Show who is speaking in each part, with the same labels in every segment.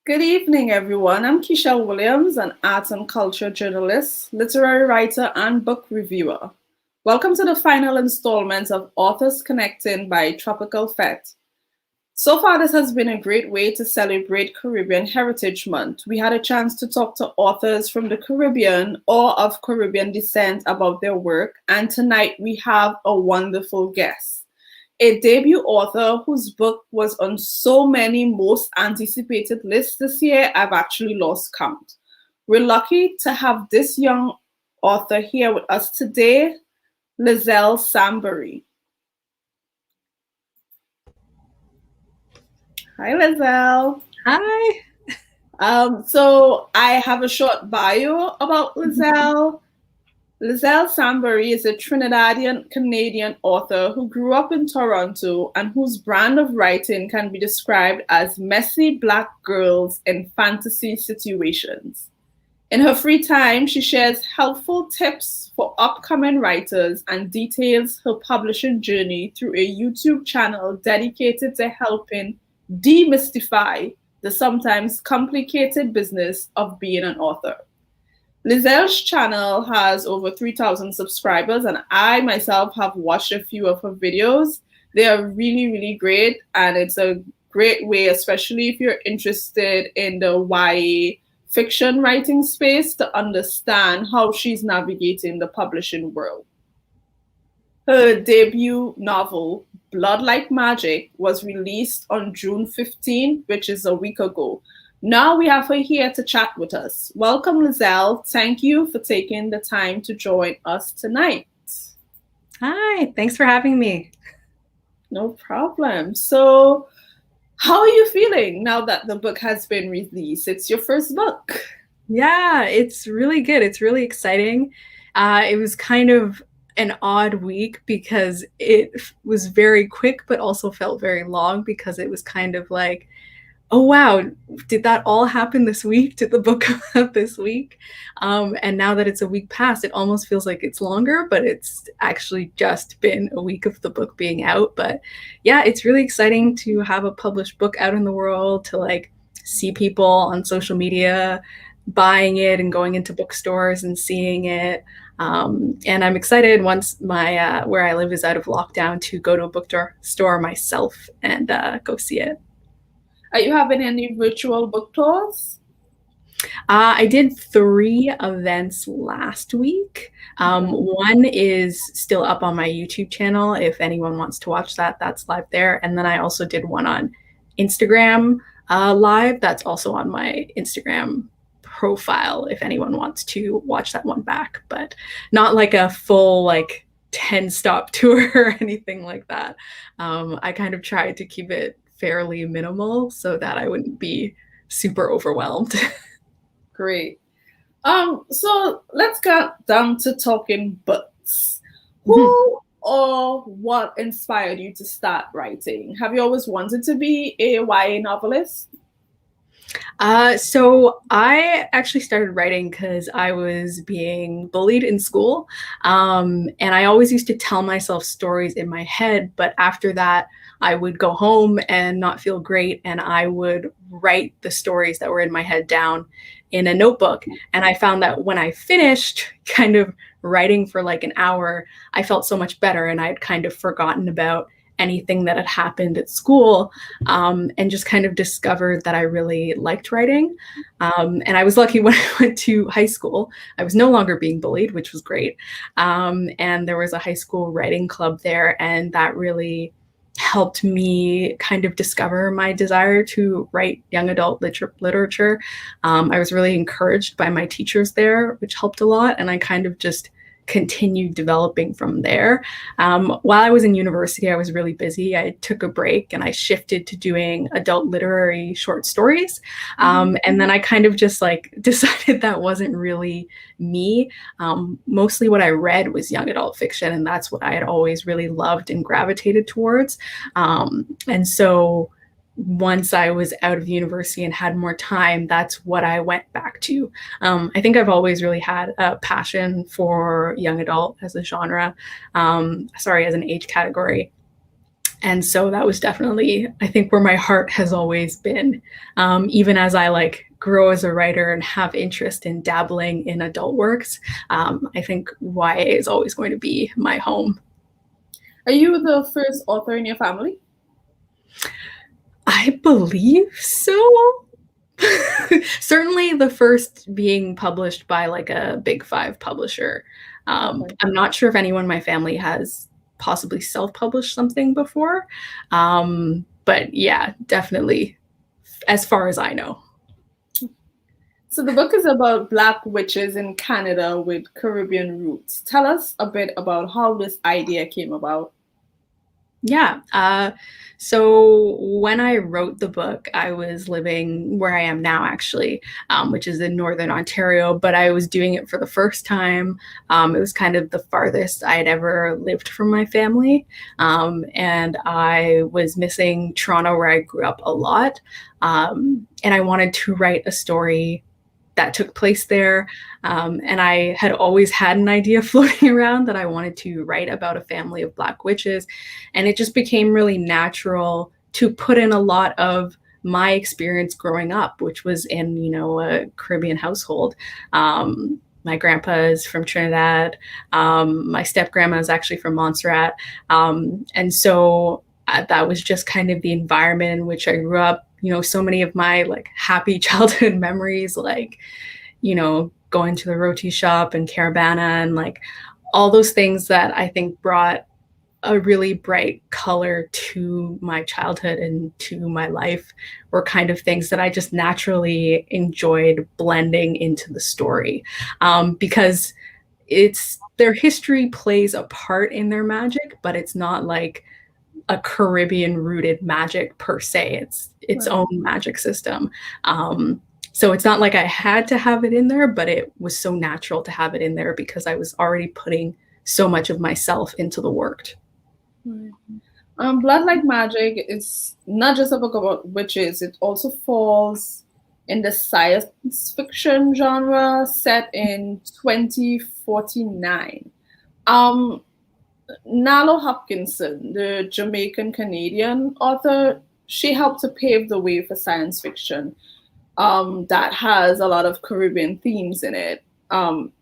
Speaker 1: Good evening, everyone. I'm Keishel Williams, an art and culture journalist, literary writer, and book reviewer. Welcome to the final installment of Authors Connecting by Tropicalfete. So far, this has been a great way to celebrate Caribbean Heritage Month. We had a chance to talk to authors from the Caribbean or of Caribbean descent about their work, and tonight we have a wonderful guest, a debut author whose book was on so many most anticipated lists this year, I've actually lost count. We're lucky to have this young author here with us today, Liselle Sambury. Hi, Liselle.
Speaker 2: Hi.
Speaker 1: So I have a short bio about Liselle. Liselle Sambury is a Trinidadian Canadian author who grew up in Toronto and whose brand of writing can be described as messy Black girls in fantasy situations. In her free time, she shares helpful tips for upcoming writers and details her publishing journey through a YouTube channel dedicated to helping demystify the sometimes complicated business of being an author. Lizelle's channel has over 3,000 subscribers, and I myself have watched a few of her videos. They are really, really great, and it's a great way, especially if you're interested in the YA fiction writing space, to understand how she's navigating the publishing world. Her debut novel, Blood Like Magic, was released on June 15th, which is a week ago. Now we have her here to chat with us. Welcome, Liselle. Thank you for taking the time to join us tonight.
Speaker 2: Hi, thanks for having me.
Speaker 1: No problem. So, how are you feeling now that the book has been released? It's your first book.
Speaker 2: Yeah, it's really good. It's really exciting. It was kind of an odd week because it was very quick, but also felt very long because it was kind of like, oh, wow, did that all happen this week? Did the book come out this week? And now that it's a week past, it almost feels like it's longer, but it's actually just been a week of the book being out. But yeah, it's really exciting to have a published book out in the world, to like see people on social media buying it and going into bookstores and seeing it. And I'm excited once my where I live is out of lockdown to go to a bookstore myself and go see it.
Speaker 1: Are you having any virtual book tours?
Speaker 2: I did 3 events last week. One is still up on my YouTube channel. If anyone wants to watch that, that's live there. And then I also did one on Instagram live. That's also on my Instagram profile if anyone wants to watch that one back, but not like a full like 10-stop tour or anything like that. I kind of tried to keep it fairly minimal so that I wouldn't be super overwhelmed.
Speaker 1: Great. So let's get down to talking books. Who or what inspired you to start writing? Have you always wanted to be a YA novelist?
Speaker 2: So I actually started writing because I was being bullied in school. And I always used to tell myself stories in my head, but after that, I would go home and not feel great, and I would write the stories that were in my head down in a notebook. And I found that when I finished kind of writing for like an hour, I felt so much better, and I'd kind of forgotten about anything that had happened at school, and just kind of discovered that I really liked writing. And I was lucky when I went to high school, I was no longer being bullied, which was great. And there was a high school writing club there, and that really helped me kind of discover my desire to write young adult literature. I was really encouraged by my teachers there, which helped a lot. And I kind of just continued developing from there. While I was in university, I was really busy. I took a break and I shifted to doing adult literary short stories. And then I kind of just like decided that wasn't really me. Mostly what I read was young adult fiction, and that's what I had always really loved and gravitated towards. And so once I was out of university and had more time, that's what I went back to. I think I've always really had a passion for young adult as a genre, as an age category. And so that was definitely, I think, where my heart has always been. Even as I like grow as a writer and have interest in dabbling in adult works, I think YA is always going to be my home.
Speaker 1: Are you the first author in your family?
Speaker 2: I believe so. Certainly the first being published by like a big 5 publisher.
Speaker 1: Okay.
Speaker 2: I'm not sure if anyone in my family has possibly self-published something before. But yeah, definitely as far as I know.
Speaker 1: So the book is about Black witches in Canada with Caribbean roots. Tell us a bit about how this idea came about.
Speaker 2: Yeah. So when I wrote the book, I was living where I am now, actually, which is in Northern Ontario, but I was doing it for the first time. It was kind of the farthest I had ever lived from my family. And I was missing Toronto, where I grew up, a lot. And I wanted to write a story that took place there. And I had always had an idea floating around that I wanted to write about a family of Black witches. And it just became really natural to put in a lot of my experience growing up, which was in, a Caribbean household. My grandpa is from Trinidad. My step grandma is actually from Montserrat. And so that was just kind of the environment in which I grew up. So many of my like happy childhood memories, like, going to the roti shop and Caravana and like all those things that I think brought a really bright color to my childhood and to my life were kind of things that I just naturally enjoyed blending into the story, because their history plays a part in their magic, but it's not like a Caribbean rooted magic per se. It's its own magic system. So it's not like I had to have it in there, but it was so natural to have it in there because I was already putting so much of myself into the work.
Speaker 1: Blood Like Magic is not just a book about witches, it also falls in the science fiction genre set in 2049. Nalo Hopkinson, the Jamaican Canadian author, she helped to pave the way for science fiction that has a lot of Caribbean themes in it.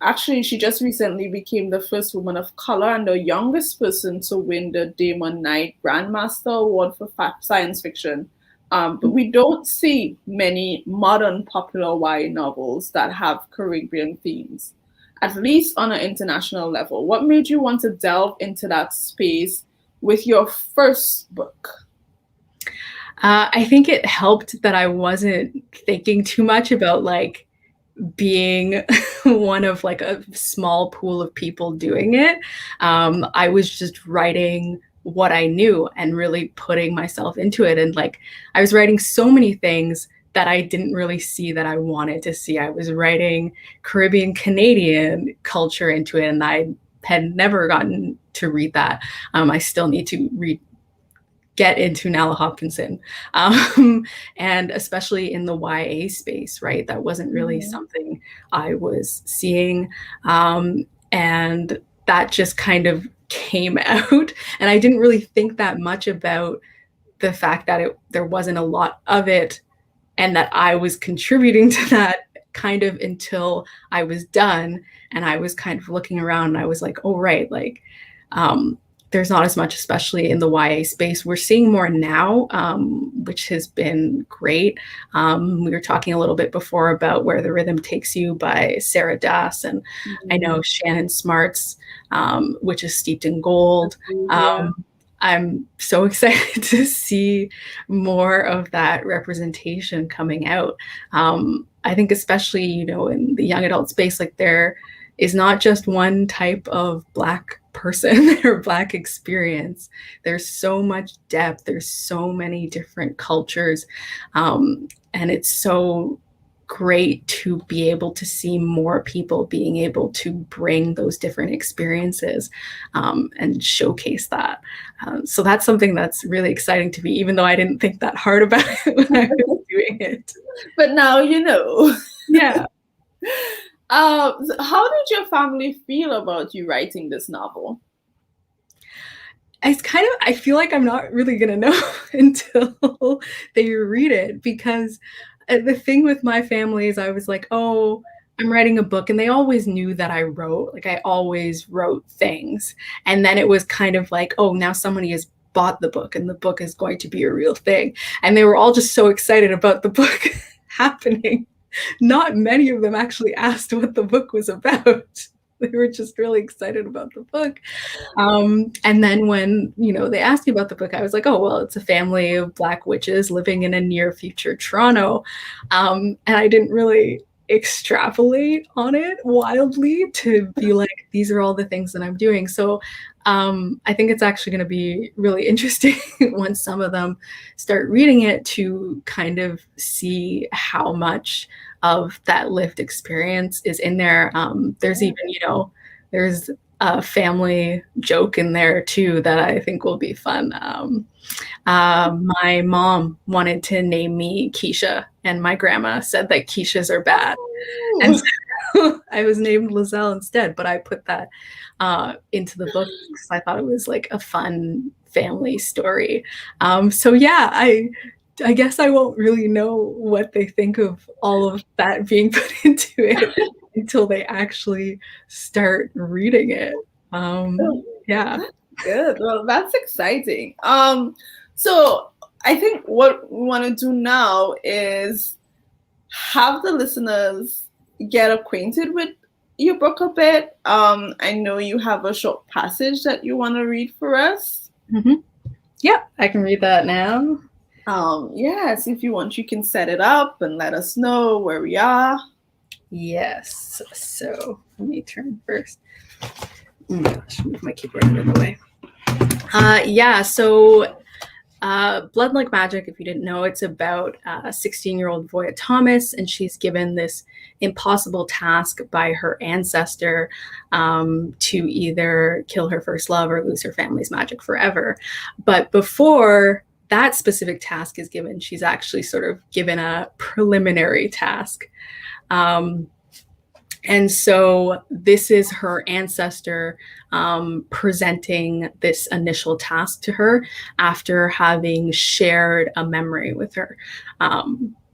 Speaker 1: Actually, she just recently became the first woman of color and the youngest person to win the Damon Knight Grandmaster Award for science fiction. But we don't see many modern popular YA novels that have Caribbean themes, at least on an international level. What made you want to delve into that space with your first book?
Speaker 2: I think it helped that I wasn't thinking too much about like being one of like a small pool of people doing it. I was just writing what I knew and really putting myself into it. And like, I was writing so many things that I didn't really see that I wanted to see. I was writing Caribbean Canadian culture into it, and I had never gotten to read that. I still need to get into Nalo Hopkinson, and especially in the YA space, right? That wasn't really something I was seeing, and that just kind of came out. And I didn't really think that much about the fact that there wasn't a lot of it, and that I was contributing to that kind of until I was done. And I was kind of looking around and I was like, oh, right, like, there's not as much, especially in the YA space. We're seeing more now, which has been great. We were talking a little bit before about Where the Rhythm Takes You by Sarah Das. And I know Shannon Smart's, which is Steeped in Gold. I'm so excited to see more of that representation coming out. I think especially, in the young adult space, like there is not just one type of Black person or Black experience. There's so much depth. There's so many different cultures. And it's so great to be able to see more people being able to bring those different experiences, and showcase that. So that's something that's really exciting to me, even though I didn't think that hard about it when I was doing it.
Speaker 1: But now you know.
Speaker 2: Yeah.
Speaker 1: How did your family feel about you writing this novel?
Speaker 2: it's kind of, I feel like I'm not really going to know until they read it, because the thing with my family is I was like, oh, I'm writing a book, and they always knew that I wrote. Like, I always wrote things. And then it was kind of like, oh, now somebody has bought the book and the book is going to be a real thing. And they were all just so excited about the book happening. Not many of them actually asked what the book was about. They were just really excited about the book. And then when, they asked me about the book, I was like, oh, well, it's a family of Black witches living in a near future Toronto. And I didn't really extrapolate on it wildly to be like, these are all the things that I'm doing. So I think it's actually going to be really interesting when some of them start reading it to kind of see how much of that lived experience is in there. There's even, there's a family joke in there too that I think will be fun. My mom wanted to name me Keisha, and my grandma said that Keishas are bad. And so I was named Liselle instead, but I put that into the book because I thought it was like a fun family story. So yeah, I guess I won't really know what they think of all of that being put into it until they actually start reading it. Yeah.
Speaker 1: Good. Well, that's exciting. So I think what we want to do now is have the listeners get acquainted with your book a bit. I know you have a short passage that you want to read for us.
Speaker 2: Mm-hmm. Yeah, I can read that now.
Speaker 1: Yes, if you want, you can set it up and let us know where we are.
Speaker 2: Yes. So let me turn first. Oh my gosh, move my keyboard out of the way. So Blood Like Magic, if you didn't know, it's about a 16-year-old Voya Thomas, and she's given this impossible task by her ancestor to either kill her first love or lose her family's magic forever. But before that specific task is given, she's actually sort of given a preliminary task. And so this is her ancestor presenting this initial task to her after having shared a memory with her.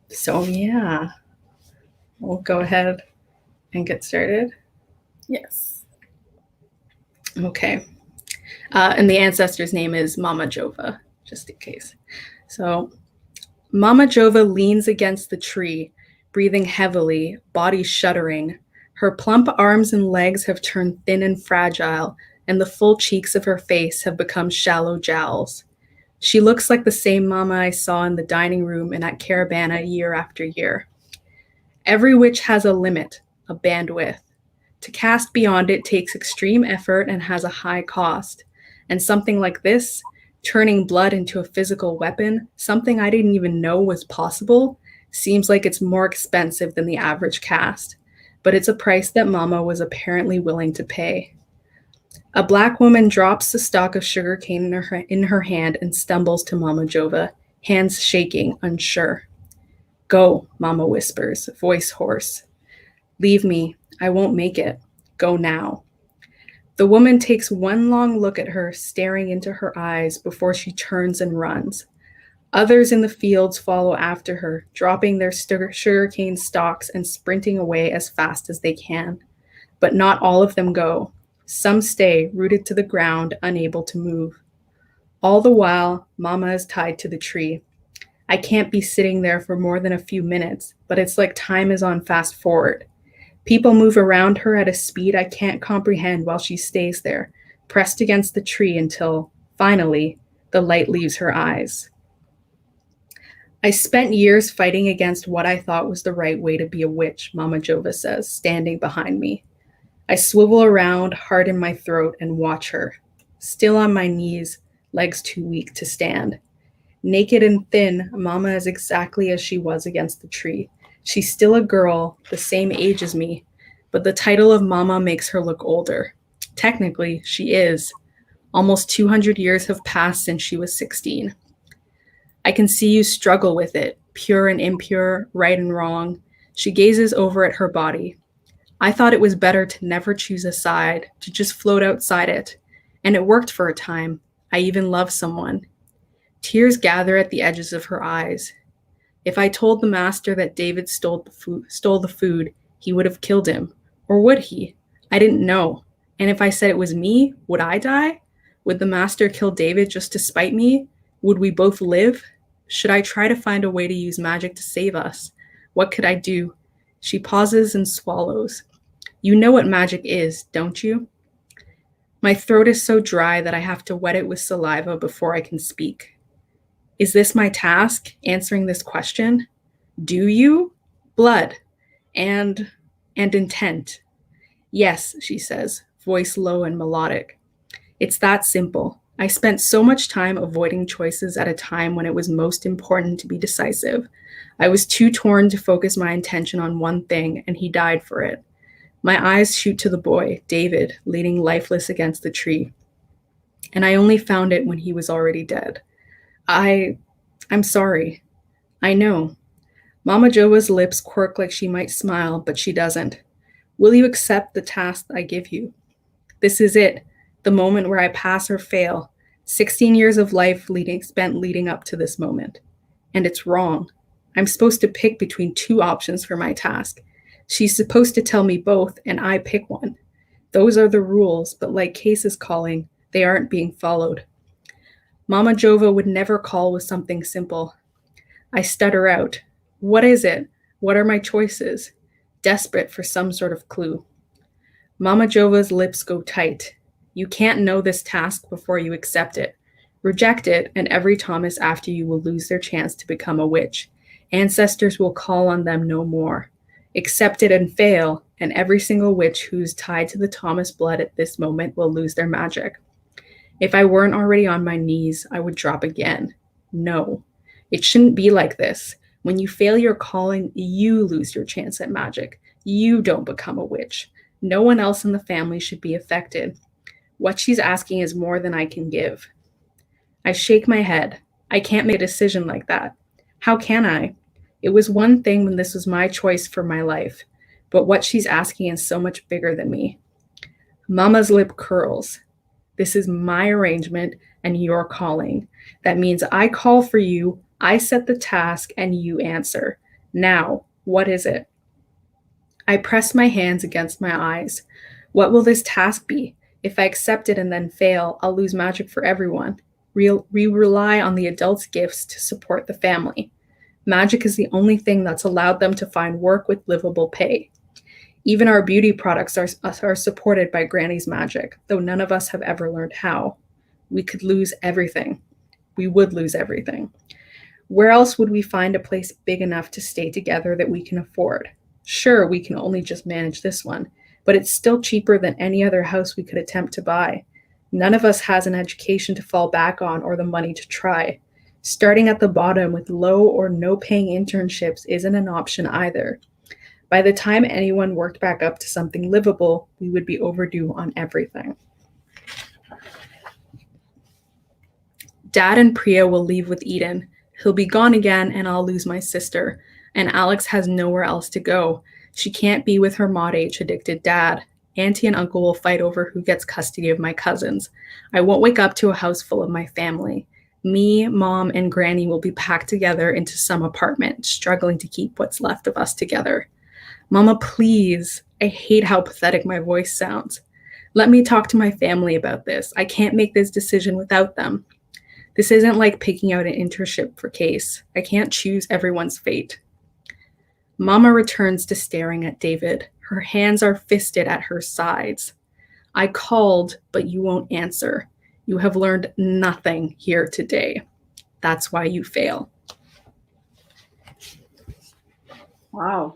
Speaker 2: So yeah, we'll go ahead and get started.
Speaker 1: Yes.
Speaker 2: Okay. And the ancestor's name is Mama Jova, just in case. So Mama Jova leans against the tree, breathing heavily, body shuddering. Her plump arms and legs have turned thin and fragile, and the full cheeks of her face have become shallow jowls. She looks like the same Mama I saw in the dining room and at Caravana year after year. Every witch has a limit, a bandwidth. To cast beyond it takes extreme effort and has a high cost. And something like this, turning blood into a physical weapon, something I didn't even know was possible, seems like it's more expensive than the average cast. But it's a price that Mama was apparently willing to pay. A Black woman drops the stalk of sugarcane in her hand and stumbles to Mama Jova, hands shaking, unsure. Go, Mama whispers, voice hoarse. Leave me. I won't make it. Go now. The woman takes one long look at her, staring into her eyes before she turns and runs. Others in the fields follow after her, dropping their sugarcane stalks and sprinting away as fast as they can. But not all of them go. Some stay, rooted to the ground, unable to move. All the while, Mama is tied to the tree. I can't be sitting there for more than a few minutes, but it's like time is on fast forward. People move around her at a speed I can't comprehend while she stays there, pressed against the tree until, finally, the light leaves her eyes. I spent years fighting against what I thought was the right way to be a witch, Mama Jova says, standing behind me. I swivel around, heart in my throat, and watch her. Still on my knees, legs too weak to stand. Naked and thin, Mama is exactly as she was against the tree. She's still a girl, the same age as me, but the title of Mama makes her look older. Technically, she is. Almost 200 years have passed since she was 16. I can see you struggle with it, pure and impure, right and wrong. She gazes over at her body. I thought it was better to never choose a side, to just float outside it. And it worked for a time. I even love someone. Tears gather at the edges of her eyes. If I told the master that David stole the food, he would have killed him. Or would he? I didn't know. And if I said it was me, would I die? Would the master kill David just to spite me? Would we both live? Should I try to find a way to use magic to save us? What could I do? She pauses and swallows. You know what magic is, don't you? My throat is so dry that I have to wet it with saliva before I can speak. Is this my task, answering this question? Do you? Blood. And intent. Yes, she says, voice low and melodic. It's that simple. I spent so much time avoiding choices at a time when it was most important to be decisive. I was too torn to focus my attention on one thing, and he died for it. My eyes shoot to the boy, David, leaning lifeless against the tree. And I only found it when he was already dead. I'm sorry. I know. Mama Jova's lips quirk like she might smile, but she doesn't. Will you accept the task I give you? This is it, the moment where I pass or fail. 16 years of life spent leading up to this moment. And it's wrong. I'm supposed to pick between two options for my task. She's supposed to tell me both, and I pick one. Those are the rules, but like Case is calling, they aren't being followed. Mama Jova would never call with something simple. I stutter out. What is it? What are my choices? Desperate for some sort of clue. Mama Jova's lips go tight. You can't know this task before you accept it. Reject it, and every Thomas after you will lose their chance to become a witch. Ancestors will call on them no more. Accept it and fail, and every single witch who's tied to the Thomas blood at this moment will lose their magic. If I weren't already on my knees, I would drop again. No, it shouldn't be like this. When you fail your calling, you lose your chance at magic. You don't become a witch. No one else in the family should be affected. What she's asking is more than I can give. I shake my head. I can't make a decision like that. How can I? It was one thing when this was my choice for my life, but what she's asking is so much bigger than me. Mama's lip curls. This is my arrangement and your calling. That means I call for you, I set the task, and you answer. Now, what is it? I press my hands against my eyes. What will this task be? If I accept it and then fail, I'll lose magic for everyone. We rely on the adults' gifts to support the family. Magic is the only thing that's allowed them to find work with livable pay. Even our beauty products are supported by Granny's magic, though none of us have ever learned how. We could lose everything. We would lose everything. Where else would we find a place big enough to stay together that we can afford? Sure, we can only just manage this one, but it's still cheaper than any other house we could attempt to buy. None of us has an education to fall back on or the money to try. Starting at the bottom with low or no paying internships isn't an option either. By the time anyone worked back up to something livable, we would be overdue on everything. Dad and Priya will leave with Eden. He'll be gone again and I'll lose my sister. And Alex has nowhere else to go. She can't be with her mod H addicted dad. Auntie and uncle will fight over who gets custody of my cousins. I won't wake up to a house full of my family. Me, Mom, and Granny will be packed together into some apartment, struggling to keep what's left of us together. Mama, please. I hate how pathetic my voice sounds. Let me talk to my family about this. I can't make this decision without them. This isn't like picking out an internship for Case. I can't choose everyone's fate. Mama returns to staring at David. Her hands are fisted at her sides. I called, but you won't answer. You have learned nothing here today. That's why you fail.
Speaker 1: Wow.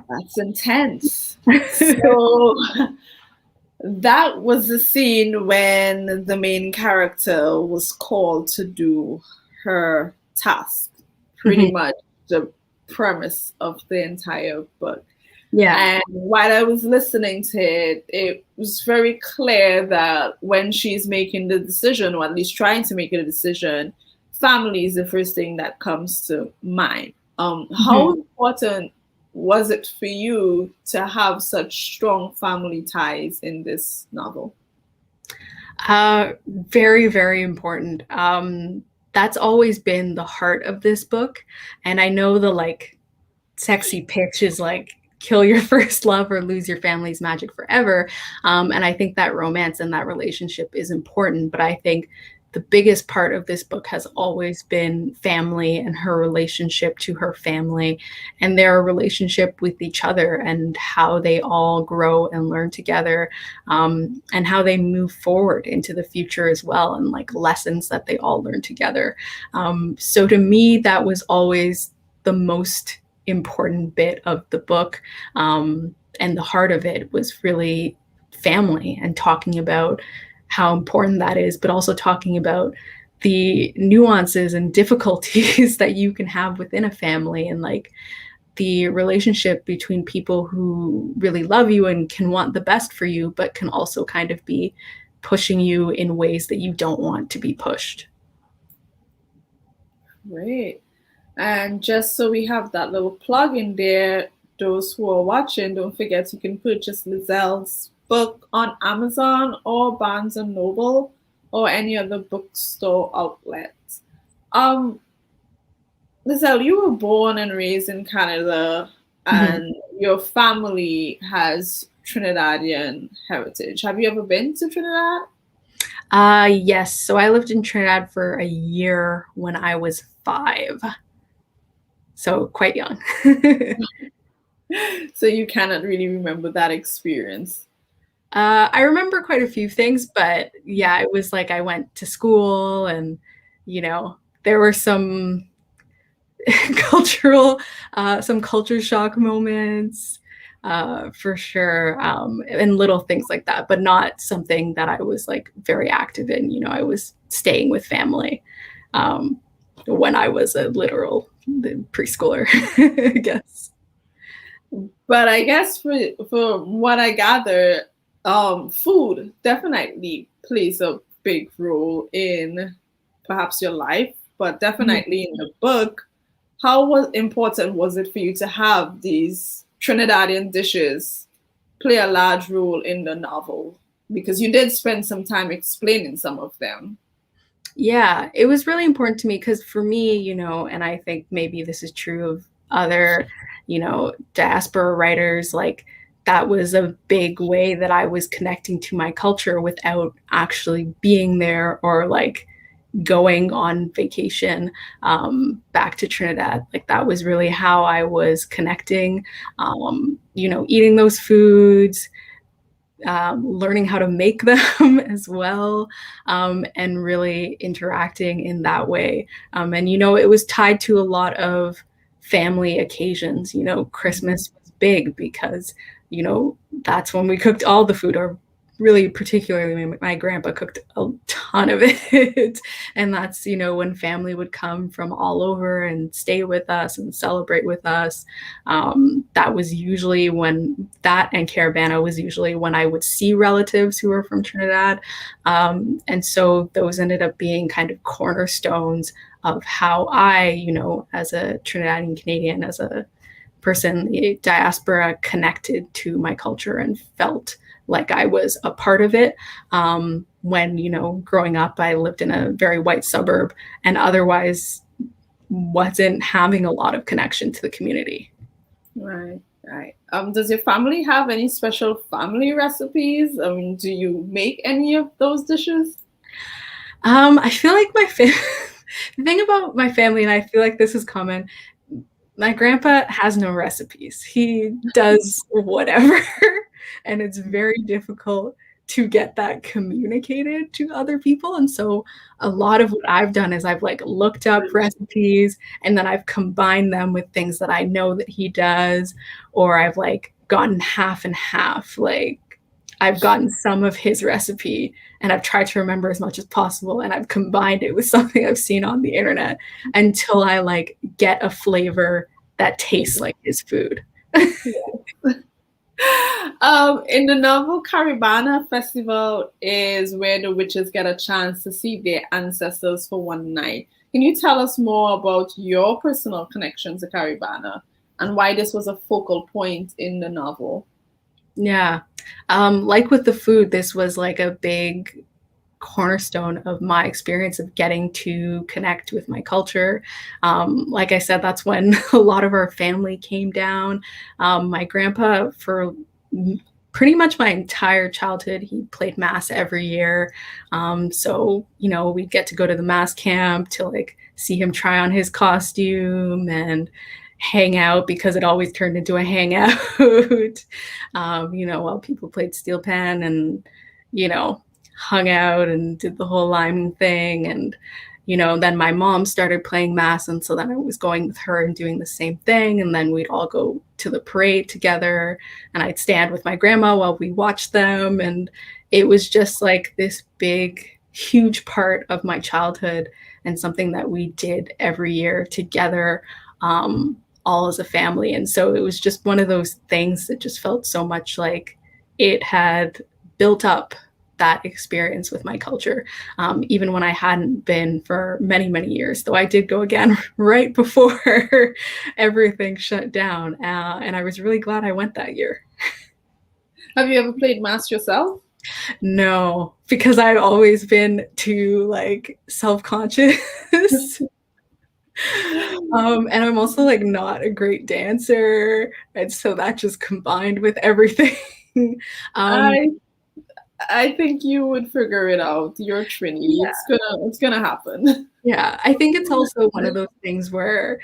Speaker 1: That's intense. So that was the scene when the main character was called to do her task. Pretty much the premise of the entire book.
Speaker 2: Yeah.
Speaker 1: And while I was listening to it, it was very clear that when she's making the decision, or at least trying to make a decision, family is the first thing that comes to mind. How important was it for you to have such strong family ties in this novel?
Speaker 2: Very, very important. That's always been the heart of this book. And I know the like sexy pitch is like kill your first love or lose your family's magic forever. And I think that romance and that relationship is important. But I think the biggest part of this book has always been family and her relationship to her family and their relationship with each other and how they all grow and learn together, and how they move forward into the future as well, and like lessons that they all learn together. So to me, that was always the most important bit of the book. And the heart of it was really family and talking about how important that is, but also talking about the nuances and difficulties that you can have within a family, and like the relationship between people who really love you and can want the best for you, but can also kind of be pushing you in ways that you don't want to be pushed.
Speaker 1: Great. And just so we have that little plug in there, those who are watching, don't forget you can purchase Liselle's book on Amazon or Barnes and Noble or any other bookstore outlet. Um, Liselle, you were born and raised in Canada,
Speaker 2: Mhm.
Speaker 1: and your family has Trinidadian heritage. Have you ever been to Trinidad?
Speaker 2: Yes. So I lived in Trinidad for a year when I was 5. So quite young.
Speaker 1: So you cannot really remember that experience.
Speaker 2: I remember quite a few things, but yeah, it was like I went to school and, you know, there were some cultural, some culture shock moments, for sure, and little things like that, but not something that I was like very active in. You know, I was staying with family, um, when I was a literal preschooler, I guess.
Speaker 1: But I guess for what I gather, food definitely plays a big role in perhaps your life, but
Speaker 2: Mhm.
Speaker 1: definitely in the book. How was important was it for you to have these Trinidadian dishes play a large role in the novel? Because you did spend some time explaining some of them.
Speaker 2: Yeah, it was really important to me because for me, you know, and I think maybe this is true of other, you know, diaspora writers, like that was a big way that I was connecting to my culture without actually being there or like going on vacation, back to Trinidad. Like that was really how I was connecting, you know, eating those foods, learning how to make them as well, and really interacting in that way. And, you know, it was tied to a lot of family occasions. You know, Christmas was big because, you know, that's when we cooked all the food, or really particularly my grandpa cooked a ton of it. And that's, you know, when family would come from all over and stay with us and celebrate with us. That was usually when that and Caravana was usually when I would see relatives who were from Trinidad. And so those ended up being kind of cornerstones of how I, you know, as a Trinidadian Canadian, as a person, the diaspora, connected to my culture and felt like I was a part of it. When, you know, growing up, I lived in a very white suburb and otherwise wasn't having a lot of connection to the community.
Speaker 1: Right, right. Does your family have any special family recipes? Do you make any of those dishes?
Speaker 2: I feel like the thing about my family, and I feel like this is common, my grandpa has no recipes. He does whatever, and it's very difficult to get that communicated to other people. And so a lot of what I've done is I've like looked up recipes and then I've combined them with things that I know that he does, or I've like gotten half and half. Like I've gotten some of his recipe and I've tried to remember as much as possible and I've combined it with something I've seen on the internet until I like get a flavor that tastes like his food.
Speaker 1: In the novel, Caribana Festival is where the witches get a chance to see their ancestors for one night. Can you tell us more about your personal connection to Caribana and why this was a focal point in the novel?
Speaker 2: Yeah. Like with the food, this was like a big cornerstone of my experience of getting to connect with my culture. Like I said, that's when a lot of our family came down. My grandpa, for pretty much my entire childhood, he played mass every year. So, we'd get to go to the mass camp to like see him try on his costume and hang out, because it always turned into a hangout, while people played steel pen and, hung out and did the whole lime thing. And, then my mom started playing mass. And so then I was going with her and doing the same thing. And then we'd all go to the parade together, and I'd stand with my grandma while we watched them. And it was just like this big, huge part of my childhood, and something that we did every year together, all as a family. And so it was just one of those things that just felt so much like it had built up that experience with my culture, even when I hadn't been for many, many years, though I did go again right before everything shut down. And I was really glad I went that year.
Speaker 1: Have you ever played mass yourself?
Speaker 2: No, because I've always been too like self-conscious. And I'm also like not a great dancer. And so that just combined with everything.
Speaker 1: I think you would figure it out. You're Trini. Yeah. It's gonna happen.
Speaker 2: Yeah, I think it's also one of those things where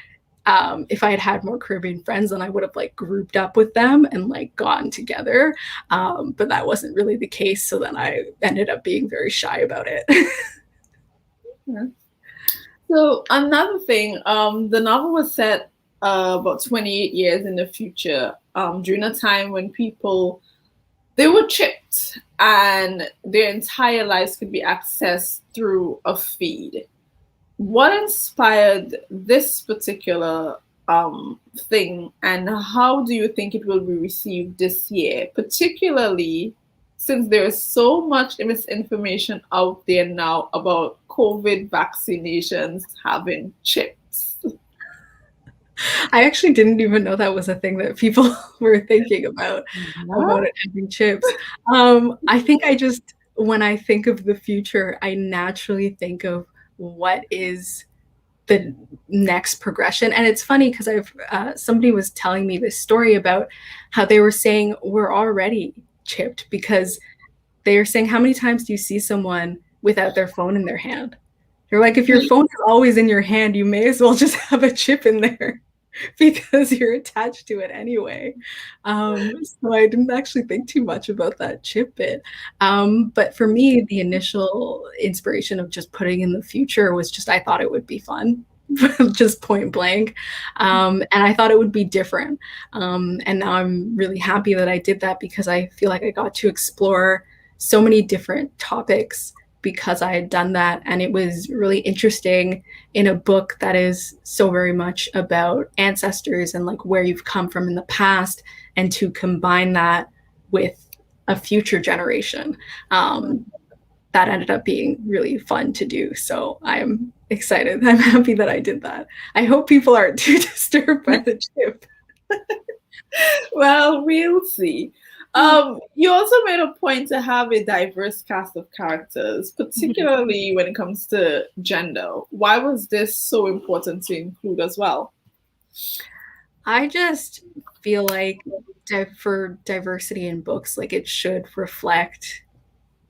Speaker 2: if I had had more Caribbean friends, then I would have like grouped up with them and like gotten together. But that wasn't really the case. So then I ended up being very shy about it.
Speaker 1: Yeah. So another thing, the novel was set about 28 years in the future, during a time when they were chipped and their entire lives could be accessed through a feed. What inspired this particular thing, and how do you think it will be received this year, particularly since there is so much misinformation out there now about COVID vaccinations having chips?
Speaker 2: I actually didn't even know that was a thing that people were thinking about it having chips. I think when I think of the future, I naturally think of what is the next progression. And it's funny because somebody was telling me this story about how they were saying we're already chipped, because they were saying, how many times do you see someone without their phone in their hand? They're like, if your phone is always in your hand, you may as well just have a chip in there because you're attached to it anyway. So I didn't actually think too much about that chip bit. But for me, the initial inspiration of just putting in the future was just, I thought it would be fun. Just point blank. And I thought it would be different. And now I'm really happy that I did that, because I feel like I got to explore so many different topics because I had done that. And it was really interesting in a book that is so very much about ancestors and like where you've come from in the past, and to combine that with a future generation. That ended up being really fun to do. So I'm excited. I'm happy that I did that. I hope people aren't too disturbed by the chip.
Speaker 1: Well, we'll see. You also made a point to have a diverse cast of characters, particularly when it comes to gender. Why was this so important to include as well?
Speaker 2: I just feel like for diversity in books, like it should reflect,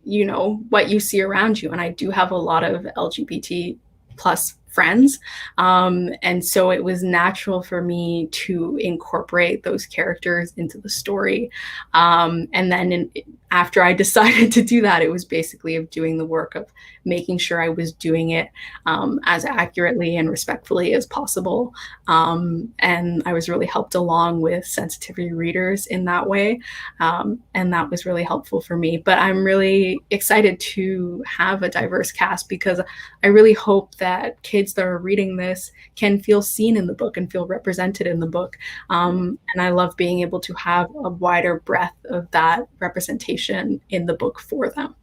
Speaker 2: what you see around you. And I do have a lot of LGBT plus friends. And so it was natural for me to incorporate those characters into the story. And then after I decided to do that, it was basically of doing the work of making sure I was doing it as accurately and respectfully as possible. And I was really helped along with sensitivity readers in that way. And that was really helpful for me. But I'm really excited to have a diverse cast, because I really hope that kids that are reading this can feel seen in the book and feel represented in the book. And I love being able to have a wider breadth of that representation in the book for them.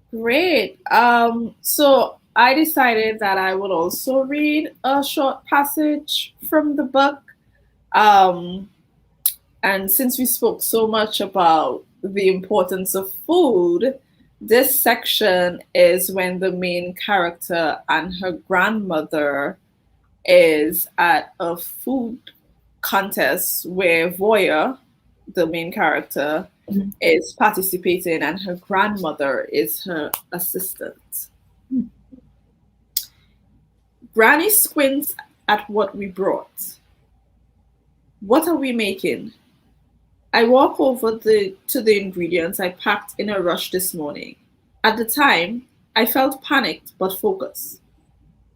Speaker 1: Great. So I decided that I would also read a short passage from the book. And since we spoke so much about the importance of food, This section is when the main character and her grandmother is at a food contest where Voya, the main character,
Speaker 2: Mhm.
Speaker 1: is participating and her grandmother is her assistant. Granny squints at what we brought. What are we making? I walk over to the ingredients I packed in a rush this morning. At the time, I felt panicked but focused.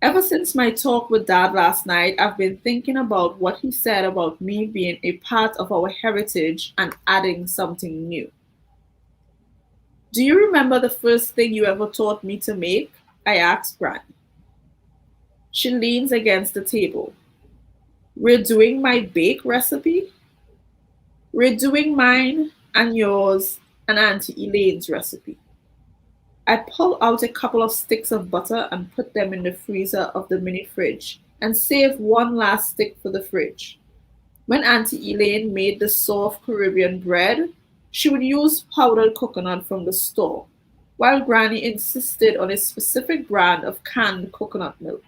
Speaker 1: Ever since my talk with Dad last night, I've been thinking about what he said about me being a part of our heritage and adding something new. Do you remember the first thing you ever taught me to make? I asked Gran. She leans against the table. We're doing my bake recipe? We're doing mine and yours and Auntie Elaine's recipe. I pull out a couple of sticks of butter and put them in the freezer of the mini fridge and save one last stick for the fridge. When Auntie Elaine made the soft Caribbean bread, she would use powdered coconut from the store, while Granny insisted on a specific brand of canned coconut milk.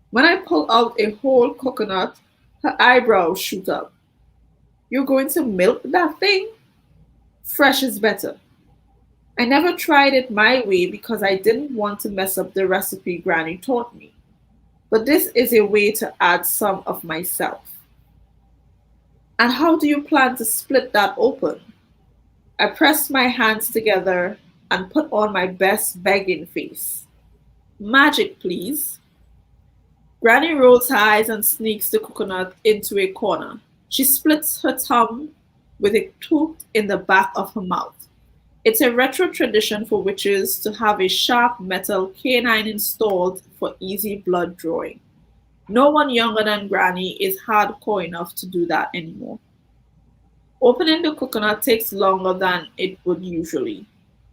Speaker 1: When I pull out a whole coconut, her eyebrows shoot up. You're going to milk that thing? Fresh is better. I never tried it my way because I didn't want to mess up the recipe Granny taught me. But this is a way to add some of myself. And how do you plan to split that open? I pressed my hands together and put on my best begging face. Magic, please. Granny rolls her eyes and sneaks the coconut into a corner. She splits her tongue with a tooth in the back of her mouth. It's a retro tradition for witches to have a sharp metal canine installed for easy blood drawing. No one younger than Granny is hardcore enough to do that anymore. Opening the coconut takes longer than it would usually.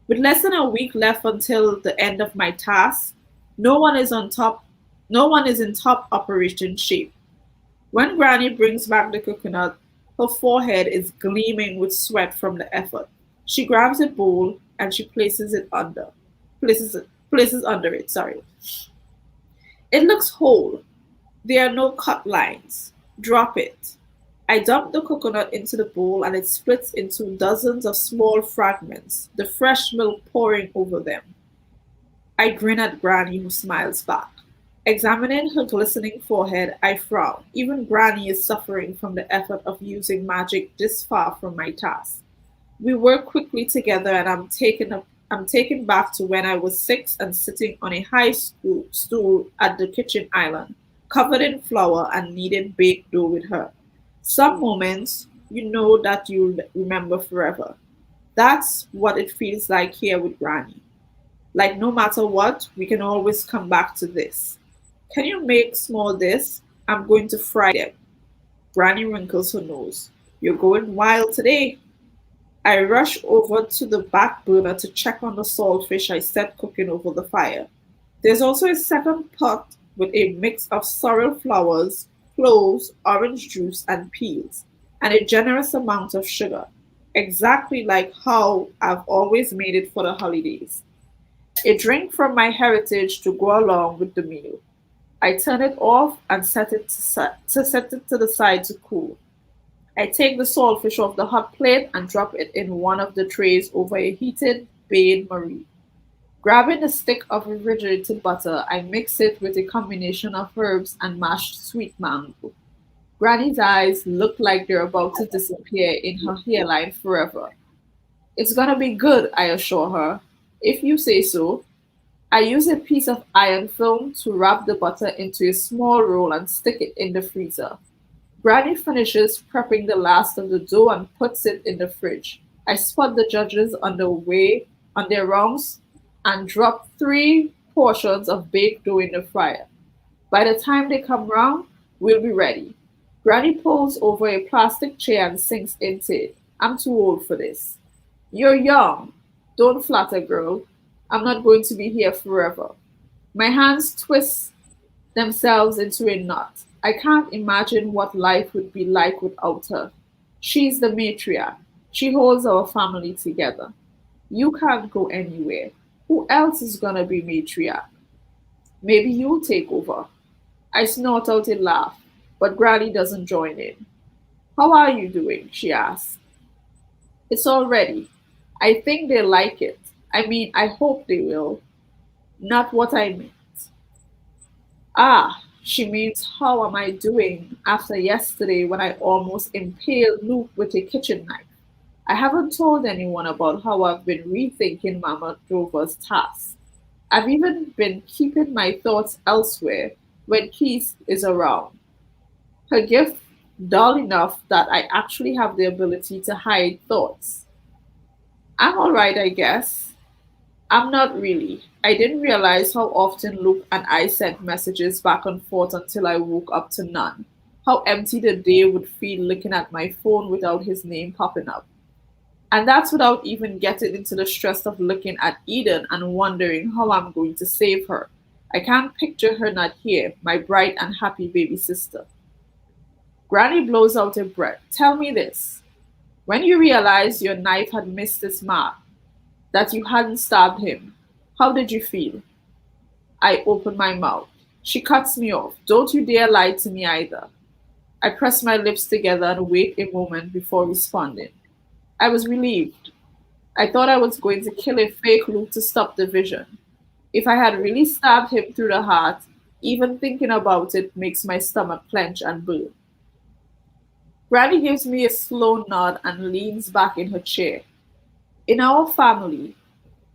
Speaker 1: With less than a week left until the end of my task, no one is on top no one is in top operation shape. When Granny brings back the coconut, her forehead is gleaming with sweat from the effort. She grabs a bowl and she places under it, sorry. It looks whole. There are no cut lines. Drop it. I dump the coconut into the bowl and it splits into dozens of small fragments, the fresh milk pouring over them. I grin at Granny, who smiles back. Examining her glistening forehead, I frown. Even Granny is suffering from the effort of using magic this far from my task. We work quickly together, and I'm taken back to when I was 6 and sitting on a high school stool at the kitchen island, covered in flour and kneading baked dough with her. Some moments you know that you'll remember forever. That's what it feels like here with Granny. Like no matter what, we can always come back to this. Can you make small this? I'm going to fry them. Granny wrinkles her nose. You're going wild today. I rush over to the back burner to check on the saltfish I set cooking over the fire. There's also a second pot with a mix of sorrel flowers, cloves, orange juice, and peels, and a generous amount of sugar, exactly like how I've always made it for the holidays. A drink from my heritage to go along with the meal. I turn it off and set it to the side to cool. I take the saltfish off the hot plate and drop it in one of the trays over a heated bain marie. Grabbing a stick of refrigerated butter, I mix it with a combination of herbs and mashed sweet mango. Granny's eyes look like they're about to disappear in her hairline forever. It's gonna be good, I assure her. If you say so. I use a piece of iron film to wrap the butter into a small roll and stick it in the freezer. Granny finishes prepping the last of the dough and puts it in the fridge. I spot the judges on the way on their rounds and drop 3 portions of baked dough in the fryer. By the time they come round, we'll be ready. Granny pulls over a plastic chair and sinks into it. I'm too old for this. You're young. Don't flatter, girl. I'm not going to be here forever. My hands twist themselves into a knot. I can't imagine what life would be like without her. She's the matriarch. She holds our family together. You can't go anywhere. Who else is gonna be matriarch? Maybe you'll take over. I snort out a laugh, but Granny doesn't join in. How are you doing? She asks. It's all ready. I think they like it. I mean, I hope they will. Not what I meant. Ah, she means how am I doing after yesterday when I almost impaled Luke with a kitchen knife? I haven't told anyone about how I've been rethinking Mama Drover's task. I've even been keeping my thoughts elsewhere when Keith is around. Her gift dull enough that I actually have the ability to hide thoughts. I'm alright, I guess. I'm not really. I didn't realize how often Luke and I sent messages back and forth until I woke up to none. How empty the day would feel looking at my phone without his name popping up. And that's without even getting into the stress of looking at Eden and wondering how I'm going to save her. I can't picture her not here, my bright and happy baby sister. Granny blows out a breath. Tell me this. When you realized your knife had missed its mark, that you hadn't stabbed him, how did you feel? I open my mouth. She cuts me off. Don't you dare lie to me either. I press my lips together and wait a moment before responding. I was relieved. I thought I was going to kill a fake Luke to stop the vision. If I had really stabbed him through the heart, even thinking about it makes my stomach clench and burn. Granny gives me a slow nod and leans back in her chair. In our family,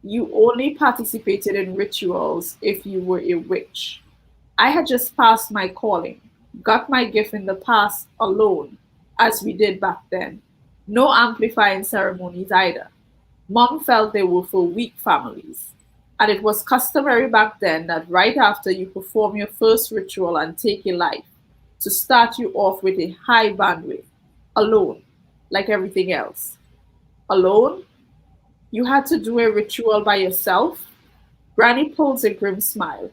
Speaker 1: you only participated in rituals if you were a witch. I had just passed my calling, got my gift in the past alone, as we did back then. No amplifying ceremonies either. Mom felt they were for weak families. And it was customary back then that right after you perform your first ritual and take a life, to start you off with a high bandwidth, alone, like everything else. Alone? You had to do a ritual by yourself? Granny pulls a grim smile.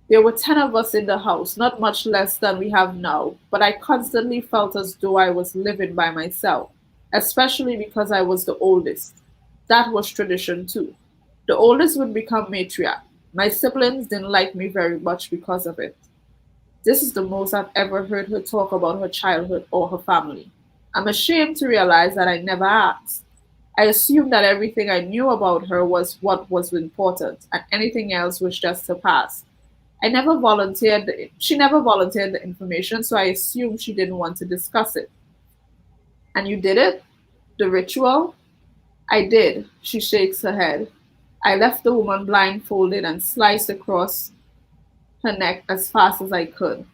Speaker 1: There were 10 of us in the house, not much less than we have now, but I constantly felt as though I was living by myself, especially because I was the oldest. That was tradition too. The oldest would become matriarch. My siblings didn't like me very much because of it. This is the most I've ever heard her talk about her childhood or her family. I'm ashamed to realize that I never asked. I assumed that everything I knew about her was what was important, and anything else was just her past. She never volunteered the information, so I assumed she didn't want to discuss it. And you did it? The ritual? I did. She shakes her head. I left the woman blindfolded and sliced across her neck as fast as I could.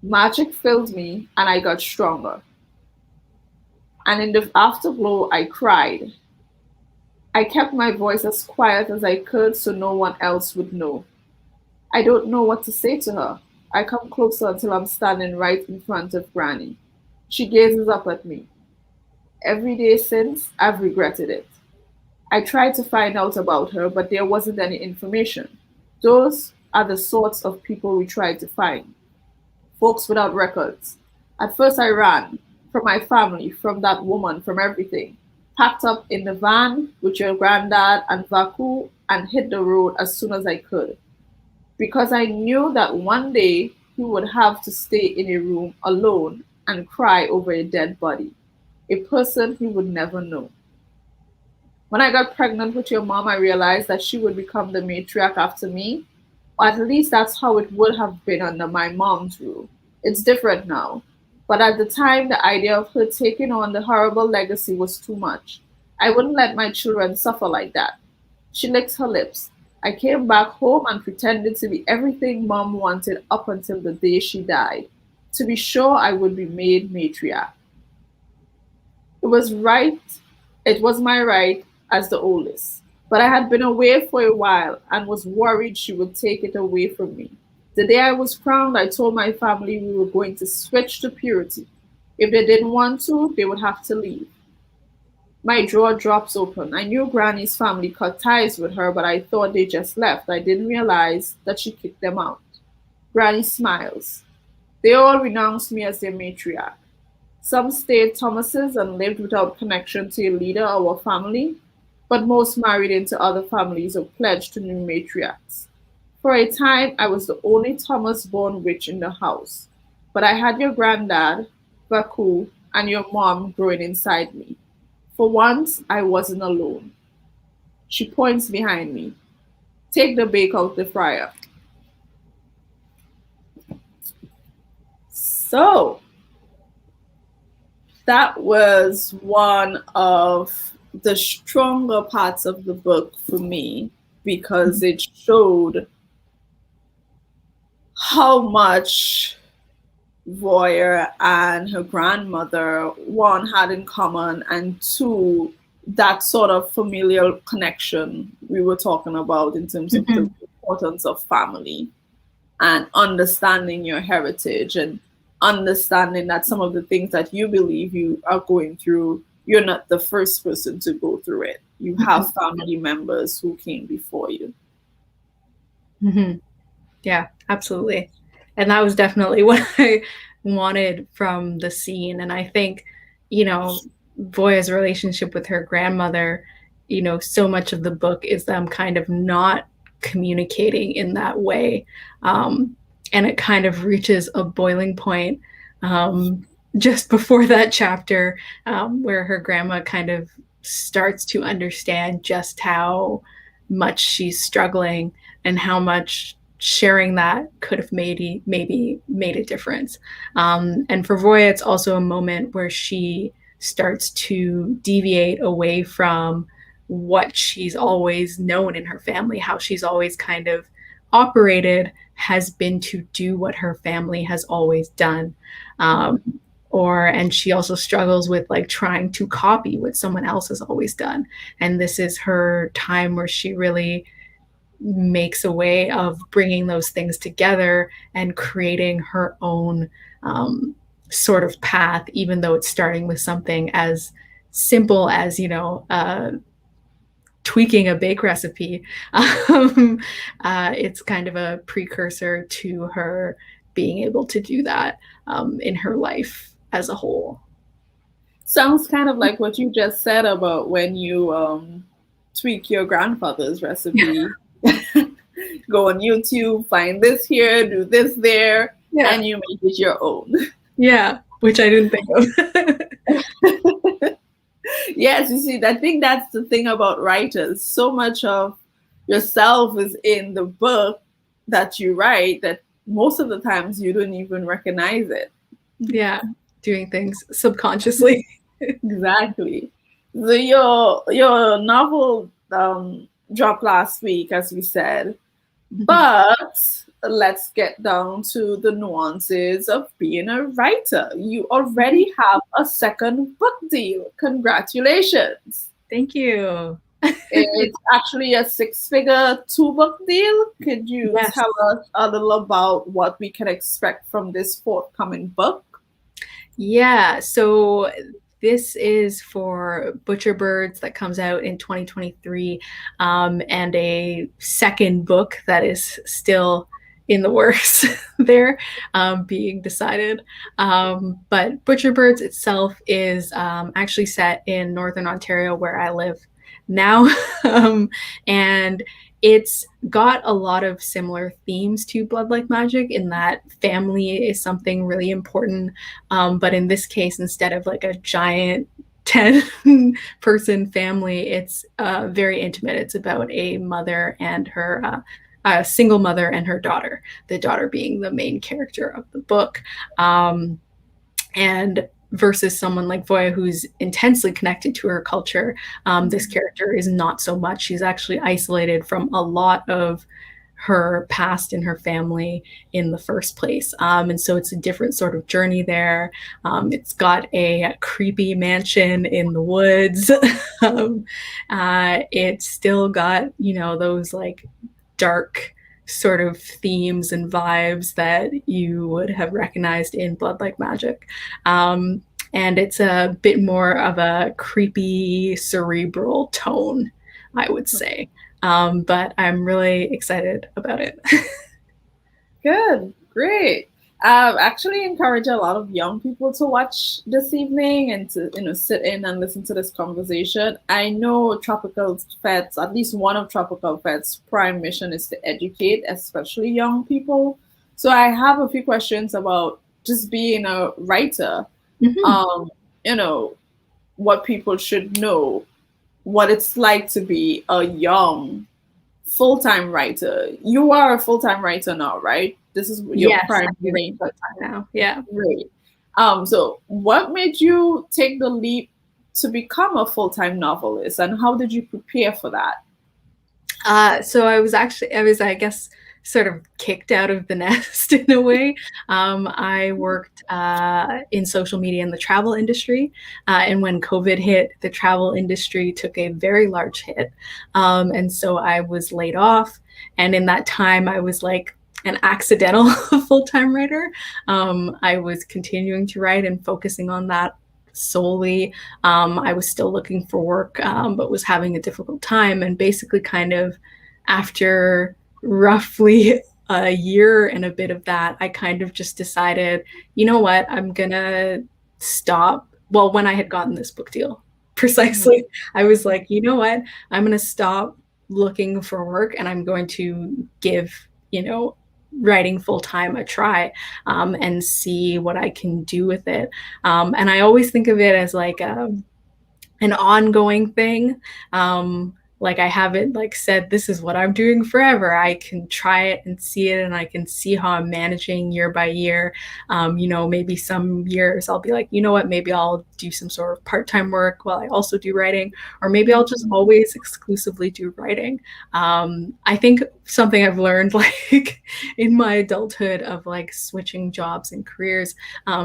Speaker 1: Magic filled me, and I got stronger. And in the afterglow, I cried. I kept my voice as quiet as I could so no one else would know. I don't know what to say to her. I come closer until I'm standing right in front of Granny. She gazes up at me. Every day since, I've regretted it. I tried to find out about her, but there wasn't any information. Those are the sorts of people we try to find. Folks without records. At first I ran from my family, from that woman, from everything. Packed up in the van with your granddad and Vaku and hit the road as soon as I could. Because I knew that one day he would have to stay in a room alone and cry over a dead body, a person he would never know. When I got pregnant with your mom, I realized that she would become the matriarch after me. Or at least that's how it would have been under my mom's rule. It's different now. But at the time, the idea of her taking on the horrible legacy was too much. I wouldn't let my children suffer like that. She licked her lips. I came back home and pretended to be everything mom wanted up until the day she died. To be sure I would be made matriarch. It was right, it was my right as the oldest. But I had been away for a while and was worried she would take it away from me. The day I was crowned, I told my family we were going to switch to purity. If they didn't want to, they would have to leave. My drawer drops open. I knew Granny's family cut ties with her, but I thought they just left. I didn't realize that she kicked them out. Granny smiles. They all renounced me as their matriarch. Some stayed Thomases and lived without connection to a leader or a family. but most married into other families or pledged to new matriarchs. For a time, I was the only Thomas born witch in the house, but I had your granddad, Baku, and your mom growing inside me. For once, I wasn't alone. She points behind me. Take the bake out the fryer. So, that was one of the stronger parts of the book for me because it showed how much Voya and her grandmother, one, had in common, and two, that sort of familial connection we were talking about in terms of the importance of family and understanding your heritage and understanding that some of the things that you believe you are going through, you're not the first person to go through it. You have family members who came before you.
Speaker 2: Yeah, absolutely. And that was definitely what I wanted from the scene. And I think, Voya's relationship with her grandmother, so much of the book is them kind of not communicating in that way. And it kind of reaches a boiling point just before that chapter where her grandma kind of starts to understand just how much she's struggling and how much sharing that could have maybe made a difference. And for Voya, it's also a moment where she starts to deviate away from what she's always known in her family, how she's always kind of operated has been to do what her family has always done. And she also struggles with like trying to copy what someone else has always done. And this is her time where she really makes a way of bringing those things together and creating her own sort of path, even though it's starting with something as simple as, tweaking a bake recipe. It's kind of a precursor to her being able to do that in her life as a whole.
Speaker 1: Sounds kind of like what you just said about when you tweak your grandfather's recipe. Go on YouTube, find this here, do this there, and you make it your own.
Speaker 2: Yeah, which I didn't think
Speaker 1: of. Yes, you see, I think that's the thing about writers. So much of yourself is in the book that you write that most of the times you don't even recognize it.
Speaker 2: Yeah, doing things subconsciously.
Speaker 1: Exactly. So your novel dropped last week, as we said, but let's get down to the nuances of being a writer. You already have a second book deal. Congratulations.
Speaker 2: Thank you.
Speaker 1: It's actually a 6-figure 2-book deal. Could you tell us a little about what we can expect from this forthcoming book?
Speaker 2: Yeah, so this is for Butcher Birds that comes out in 2023, and a second book that is still in the works there, being decided. But Butcher Birds itself is actually set in Northern Ontario, where I live now. And it's got a lot of similar themes to Blood Like Magic in that family is something really important. But in this case, instead of like a giant 10-person family, it's very intimate. It's about a mother and her a single mother and her daughter, the daughter being the main character of the book. And versus someone like Voya, who's intensely connected to her culture, this character is not so much. She's actually isolated from a lot of her past in her family in the first place. And so it's a different sort of journey there. It's got a creepy mansion in the woods. It's still got, those like dark sort of themes and vibes that you would have recognized in Blood Like Magic. And it's a bit more of a creepy, cerebral tone, I would say. But I'm really excited about it.
Speaker 1: Good, great. Actually encourage a lot of young people to watch this evening and to sit in and listen to this conversation. I know Tropical Feds, at least one of Tropical Feds' prime mission is to educate, especially young people. So I have a few questions about just being a writer.
Speaker 2: Mhm.
Speaker 1: Um, you know, what people should know, what it's like to be a young full-time writer. You are a full-time writer now, right? This is your
Speaker 2: Yes, I do
Speaker 1: primary.
Speaker 2: write full-time now. Yeah.
Speaker 1: Great. So what made you take the leap to become a full-time novelist, and how did you prepare for that?
Speaker 2: So I was, I guess, sort of kicked out of the nest in a way. I worked in social media in the travel industry. And when COVID hit, the travel industry took a very large hit. And so I was laid off. And in that time, I was like an accidental full-time writer. I was continuing to write and focusing on that solely. I was still looking for work, but was having a difficult time. And basically, kind of after roughly a year and a bit of that, I kind of just decided, you know what, I'm gonna stop. Well, when I had gotten this book deal, precisely, I was like, you know what, I'm gonna stop looking for work and I'm going to give, writing full time a try, and see what I can do with it. And I always think of it as like an ongoing thing. Like I haven't like said this is what I'm doing forever. I can try it and see it, and I can see how I'm managing year by year. Maybe some years I'll be like, you know what, maybe I'll do some sort of part-time work while I also do writing, or maybe I'll just always exclusively do writing. I think something I've learned like in my adulthood of like switching jobs and careers,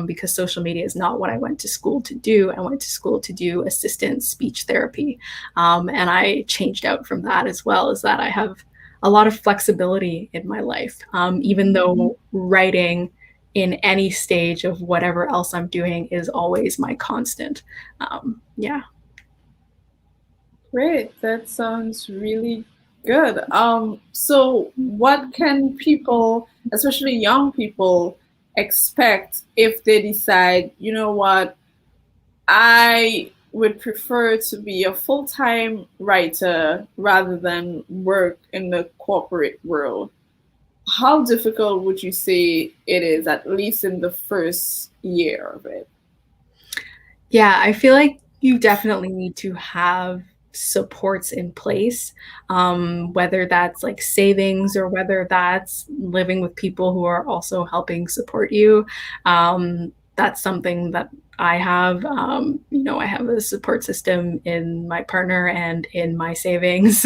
Speaker 2: because social media is not what I went to school to do. I went to school to do assistant speech therapy. And I changed out from that as well, as that I have a lot of flexibility in my life, even though writing in any stage of whatever else I'm doing is always my constant. Yeah.
Speaker 1: Great. That sounds really good. So what can people, especially young people, expect if they decide, you know what, I would prefer to be a full-time writer rather than work in the corporate world? How difficult would you say it is, at least in the first year of it?
Speaker 2: Yeah, I feel like you definitely need to have supports in place, whether that's like savings or whether that's living with people who are also helping support you. That's something that I have. I have a support system in my partner and in my savings.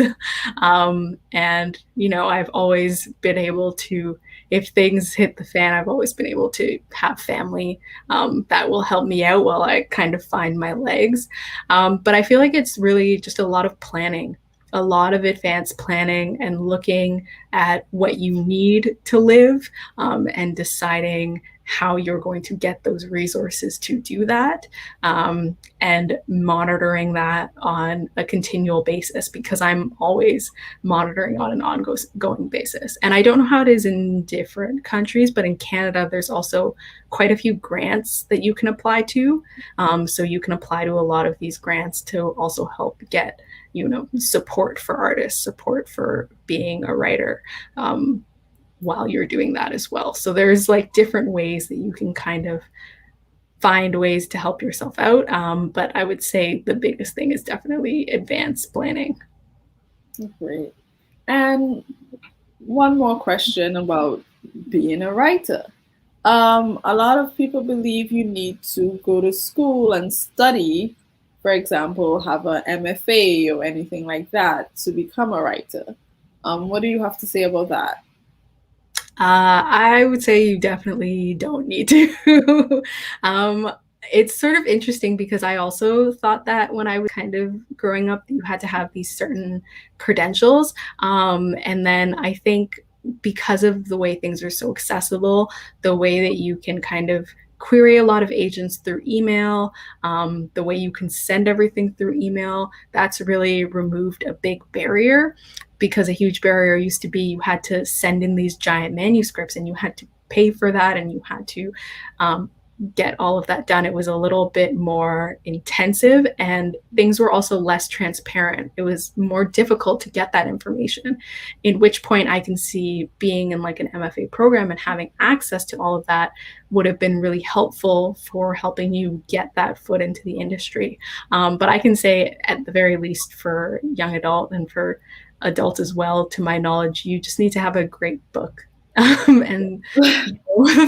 Speaker 2: I've always been able to, if things hit the fan, I've always been able to have family that will help me out while I kind of find my legs. But I feel like it's really just a lot of planning, a lot of advanced planning, and looking at what you need to live, and deciding how you're going to get those resources to do that, and monitoring that on a continual basis, because I'm always monitoring on an ongoing basis. And I don't know how it is in different countries, but in Canada, there's also quite a few grants that you can apply to. So you can apply to a lot of these grants to also help get, support for artists, support for being a writer, while you're doing that as well. So there's like different ways that you can kind of find ways to help yourself out. But I would say the biggest thing is definitely advanced planning.
Speaker 1: Great. And one more question about being a writer. A lot of people believe you need to go to school and study, for example, have an MFA or anything like that to become a writer. What do you have to say about that?
Speaker 2: I would say you definitely don't need to. um, it's sort of interesting because I also thought that when I was kind of growing up, you had to have these certain credentials. And then I think because of the way things are so accessible, the way that you can kind of query a lot of agents through email, the way you can send everything through email, that's really removed a big barrier. because a huge barrier used to be you had to send in these giant manuscripts and you had to pay for that and you had to get all of that done. It was a little bit more intensive and things were also less transparent. It was more difficult to get that information, in which point I can see being in like an MFA program and having access to all of that would have been really helpful for helping you get that foot into the industry. But I can say at the very least for young adult and for adults as well, to my knowledge, you just need to have a great book. And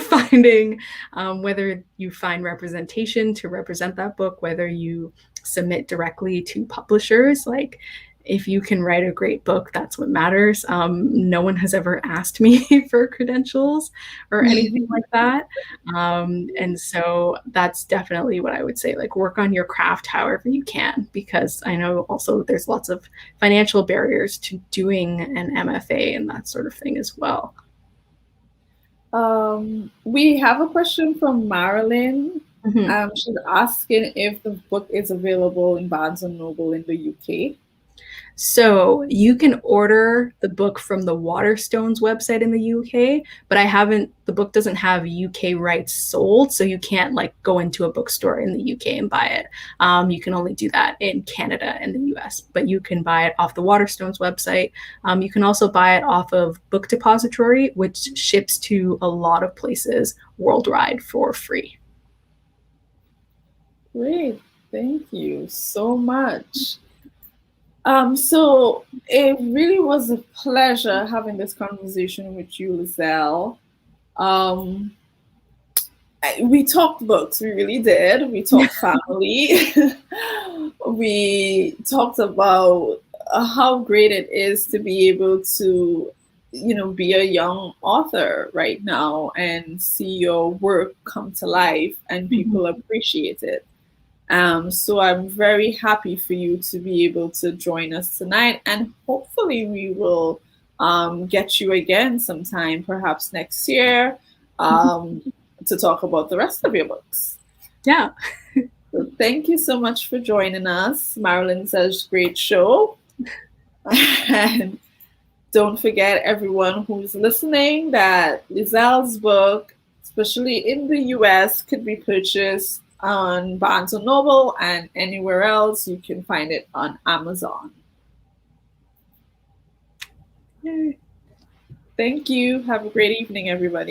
Speaker 2: finding whether you find representation to represent that book, whether you submit directly to publishers, like if you can write a great book, that's what matters. No one has ever asked me for credentials or anything like that. And so that's definitely what I would say, like work on your craft however you can, because I know also there's lots of financial barriers to doing an MFA and that sort of thing as well.
Speaker 1: We have a question from Marilyn. She's asking if the book is available in Barnes & Noble in the UK.
Speaker 2: So you can order the book from the Waterstones website in the UK, but the book doesn't have UK rights sold, so you can't like go into a bookstore in the UK and buy it. You can only do that in Canada and the US, but you can buy it off the Waterstones website. You can also buy it off of Book Depository, which ships to a lot of places worldwide for free.
Speaker 1: Great, thank you so much. So it really was a pleasure having this conversation with you, Liselle. We talked books, we really did. We talked family. We talked about how great it is to be able to, be a young author right now and see your work come to life and people appreciate it. So I'm very happy for you to be able to join us tonight, and hopefully we will get you again sometime, perhaps next year, to talk about the rest of your books.
Speaker 2: Yeah.
Speaker 1: So thank you so much for joining us. Marilyn says, great show. And don't forget, everyone who's listening, that Liselle's book, especially in the US, could be purchased on Barnes & Noble, and anywhere else you can find it on Amazon. Yay. Thank you. Have a great evening, everybody.